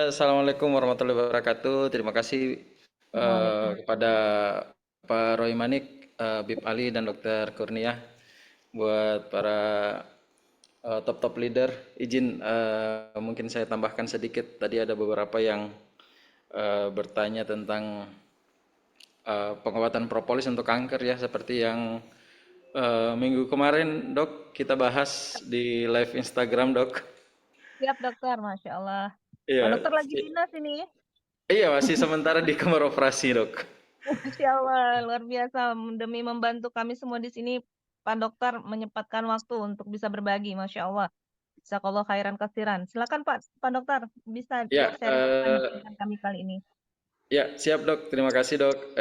Assalamualaikum warahmatullahi wabarakatuh. Terima kasih Waalaikumsalam. kepada Pak Roy Manik, Bib Ali, dan Dokter Kurnia buat para top-top leader. Izin mungkin saya tambahkan sedikit. Tadi ada beberapa yang bertanya tentang pengobatan propolis untuk kanker ya, seperti yang minggu kemarin dok kita bahas di live Instagram dok. Siap dokter, Masya Allah. Pak Iya, dokter lagi dinas ini. iya masih sementara di kamar operasi dok. Masya Allah, luar biasa. Demi membantu kami semua di sini, Pak dokter menyempatkan waktu untuk bisa berbagi, Masya Allah. Jazakallah khairan kasiran. Silakan Pak dokter, bisa Ya, sharing tanya dengan kami kali ini. ya siap dok. Terima kasih dok.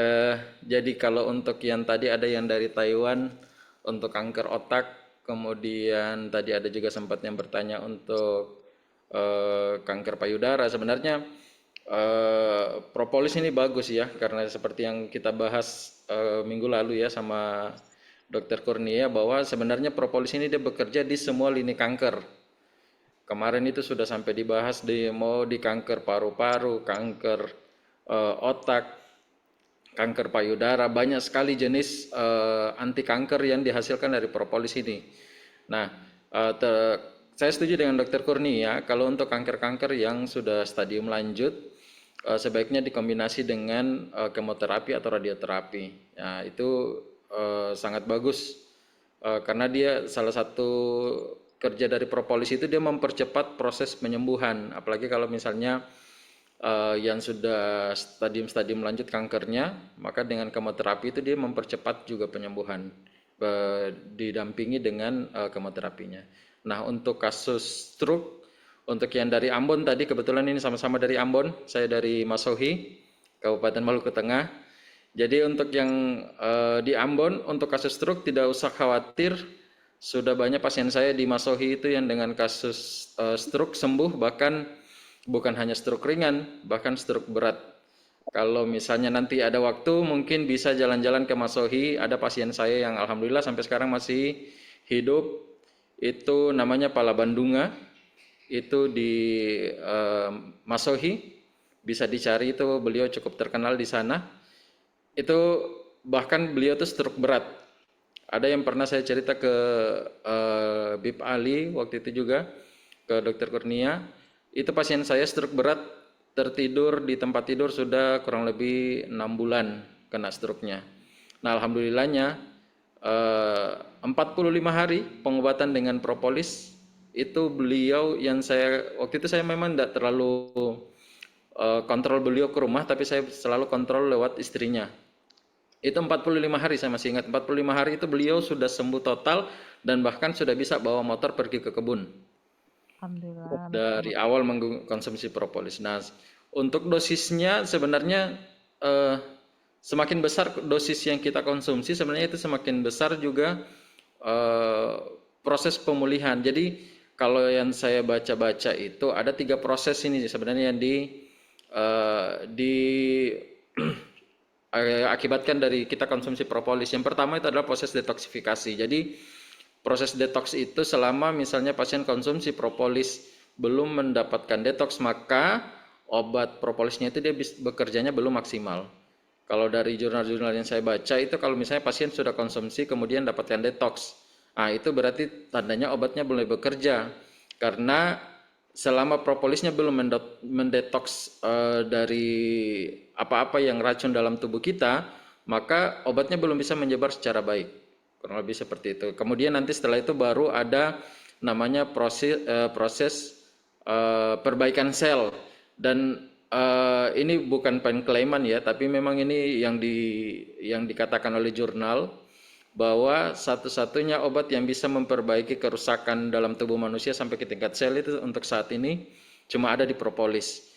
Jadi kalau untuk yang tadi ada yang dari Taiwan untuk kanker otak, kemudian tadi ada juga sempat yang bertanya untuk kanker payudara. Sebenarnya propolis ini bagus ya, karena seperti yang kita bahas minggu lalu ya sama Dokter Kurnia bahwa sebenarnya propolis ini dia bekerja di semua lini kanker. Kemarin itu sudah sampai dibahas di mau di kanker paru-paru, kanker otak, kanker payudara, banyak sekali jenis anti kanker yang dihasilkan dari propolis ini. Nah, saya setuju dengan Dokter Kurnia kalau untuk kanker-kanker yang sudah stadium lanjut sebaiknya dikombinasi dengan kemoterapi atau radioterapi. Nah, itu sangat bagus karena dia salah satu kerja dari propolis itu dia mempercepat proses penyembuhan. Apalagi kalau misalnya yang sudah stadium-stadium lanjut kankernya, maka dengan kemoterapi itu dia mempercepat juga penyembuhan didampingi dengan kemoterapinya. Nah, untuk kasus stroke, untuk yang dari Ambon tadi kebetulan ini sama-sama dari Ambon, saya dari Masohi, Kabupaten Maluku Tengah. Jadi untuk yang di Ambon untuk kasus stroke tidak usah khawatir, sudah banyak pasien saya di Masohi itu yang dengan kasus stroke sembuh, bahkan bukan hanya stroke ringan, bahkan stroke berat. Kalau misalnya nanti ada waktu, mungkin bisa jalan-jalan ke Masohi. Ada pasien saya yang alhamdulillah sampai sekarang masih hidup. Itu namanya Pala Bandunga. Itu di Masohi. Bisa dicari itu beliau cukup terkenal di sana. Itu bahkan beliau tuh stroke berat. Ada yang pernah saya cerita ke Bib Ali waktu itu juga ke Dokter Kurnia. Itu pasien saya stroke berat tertidur di tempat tidur sudah kurang lebih 6 bulan kena stroke-nya. Nah, alhamdulillahnya 45 hari pengobatan dengan propolis itu beliau yang saya waktu itu saya memang tidak terlalu kontrol beliau ke rumah tapi saya selalu kontrol lewat istrinya. Itu 45 hari saya masih ingat 45 hari itu beliau sudah sembuh total dan bahkan sudah bisa bawa motor pergi ke kebun Alhamdulillah, Masya dari Allah. awal mengkonsumsi propolis. Nah, untuk dosisnya sebenarnya eh, semakin besar dosis yang kita konsumsi sebenarnya itu semakin besar juga eh, proses pemulihan. Jadi kalau yang saya baca-baca itu ada 3 proses ini sebenarnya yang di akibatkan dari kita konsumsi propolis. Yang pertama itu adalah proses detoksifikasi. Jadi proses detox itu selama misalnya pasien konsumsi propolis belum mendapatkan detox maka obat propolisnya itu dia bekerjanya belum maksimal. Kalau dari jurnal-jurnal yang saya baca itu kalau misalnya pasien sudah konsumsi kemudian dapatkan detox, nah itu berarti tandanya obatnya belum bekerja karena selama propolisnya belum mendetoks dari apa-apa yang racun dalam tubuh kita, maka obatnya belum bisa menyebar secara baik. Kurang lebih seperti itu. Kemudian nanti setelah itu baru ada namanya proses perbaikan sel dan ini bukan penklaiman ya, tapi memang ini yang dikatakan oleh jurnal bahwa satu-satunya obat yang bisa memperbaiki kerusakan dalam tubuh manusia sampai ke tingkat sel itu untuk saat ini cuma ada di propolis.